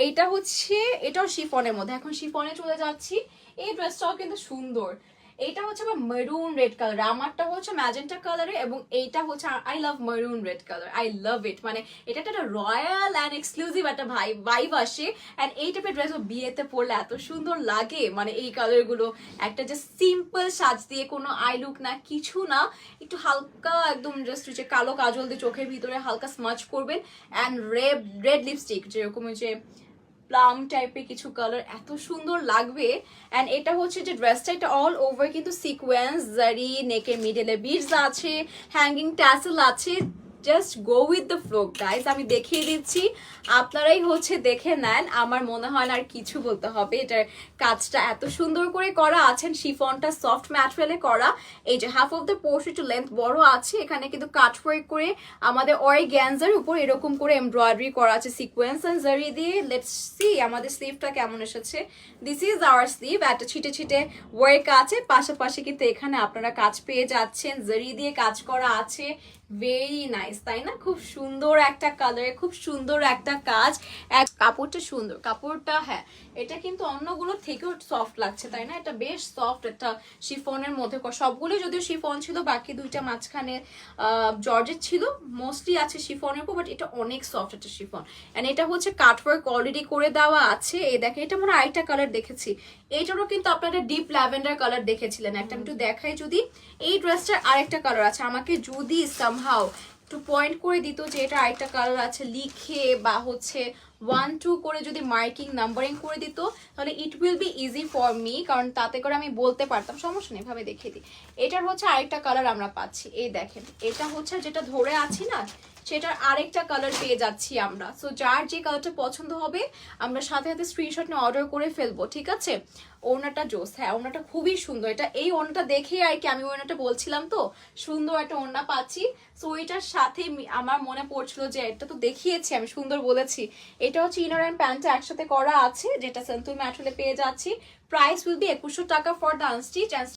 এইটা হচ্ছে, এটাও শিফনের মধ্যে। এখন শিফনে চলে যাচ্ছি। এই ড্রেসটাও কিন্তু সুন্দর। এইটা হচ্ছে আবার মেরুন রেড কালার, আমারটা হচ্ছে ম্যাজেন্টা কালারে, এবং এইটা হচ্ছে I love maroon red colour, I love it. মানে এটা একটা রয়্যাল অ্যান্ড এক্সক্লুসিভ একটা ভাইব আসে। অ্যান্ড এই টাইপের ড্রেস বিয়েতে পরলে এত সুন্দর লাগে, মানে এই কালারগুলো একটা জাস্ট সিম্পল সাজ দিয়ে, কোনো আই লুক না, কিছু না, একটু হালকা একদম জাস্ট যে কালো কাজল দিয়ে চোখের ভিতরে হালকা স্মাচ করবেন, অ্যান্ড রেড লিপস্টিক যেরকম যে প্লাম টাইপের কিছু কালার, এত সুন্দর লাগবে। অ্যান্ড এটা হচ্ছে যে ড্রেসটা, এটা অল ওভার কিন্তু সিকোয়েন্স, জারি, নেকের মিডলে বিডস আছে, হ্যাঙ্গিং ট্যাসেল আছে। Just go with the flow guys, আমি দেখিয়ে দিচ্ছি, আপনারাই হচ্ছে দেখে নেন। আমার মনে হয় না আর কিছু বলতে হবে, এটার কাজটা এত সুন্দর করে করা আছে, শিফনটা সফট ম্যাটেরিয়ালে করা। এই যে হাফ অফ দ্য পোর্শন একটু লেন্থ বড় আছে, এখানে কিন্তু কাট ওয়ার্ক করে আমাদের অর্গানজার উপর এরকম করে এমব্রয়ডারি করা আছে সিকোয়েন্স এন্ড জারি দিয়ে। লেটস সি আমাদের স্লিভটা কেমন এসেছে। দিস ইজ আওয়ার স্লিভ, একটা ছিটে ছিটে ওয়ার্ক আছে, পাশাপাশি কিন্তু এখানে আপনারা কাজ পেয়ে যাচ্ছেন, জারি দিয়ে কাজ করা আছে। ভেরি নাইস, তাই না? খুব সুন্দর একটা কালার, খুব সুন্দর একটা কাজ। কাপড়টা সুন্দর, কাপড়টা হ্যাঁ এটা কিন্তু অন্যগুলোর থেকেও সফট লাগছে, তাই না? এটা বেশ সফট একটা শিফনের মধ্যে, সবগুলো যদিও শিফন ছিল, বাকি দুইটা মাঝখানে জর্জেট ছিল, মোস্টলি আছে শিফনের উপর, বাট এটা অনেক সফট একটা শিফন। এন্ড এটা হচ্ছে কাটওয়ার্ক অলরেডি করে দেওয়া আছে। এই দেখেন, এটা আমরা আরেকটা কালার দেখেছি, এইটারও কিন্তু আপনারা ডিপ ল্যাভেন্ডার কালার দেখেছিলেন একটা, আমি একটু দেখাই যদি। এই ড্রেসটার আরেকটা কালার আছে, আমাকে যদি সামহাও একটু পয়েন্ট করে দিত যে এটা আরেকটা কালার আছে লিখে, বা হচ্ছে 1 2 করে যদি মার্কিং নাম্বারিং করে দিত, তাহলে it will be easy for me, কারণ তাতে করে আমি বলতে পারতাম। সমস্যা নেই, এভাবে দেখিয়ে দিই। এটার হচ্ছে আরেকটা কালার আমরা পাচ্ছি, এই দেখেন, এটা হচ্ছে যেটা ধরে আছি না, সেটার আরেকটা কালার পেয়ে যাচ্ছি আমরা। সো যার যে কালারটা পছন্দ হবে আমরা সাথে সাথে স্ক্রিনশট নিয়ে অর্ডার করে ফেলবো, ঠিক আছে? ওড়নাটা জোস, হ্যাঁ ওড়নাটা খুবই সুন্দর। এটা এই ওড়নাটা দেখে আর কি আমি ওড়নাটা বলছিলাম, তো সুন্দর একটা ওড়না পাচ্ছি। সো এটার সাথে আমার মনে পড়ছিল যে এটা তো দেখিয়েছি আমি, সুন্দর বলেছি। এটা হচ্ছে ইনার অ্যান্ড প্যান্টটা একসাথে করা আছে, যেটা সেন্তুর ম্যাটেরিয়ালে পেয়ে যাচ্ছি। প্রাইস উইল বি 2100 টাকা ফর দ্য আনস্টিচ।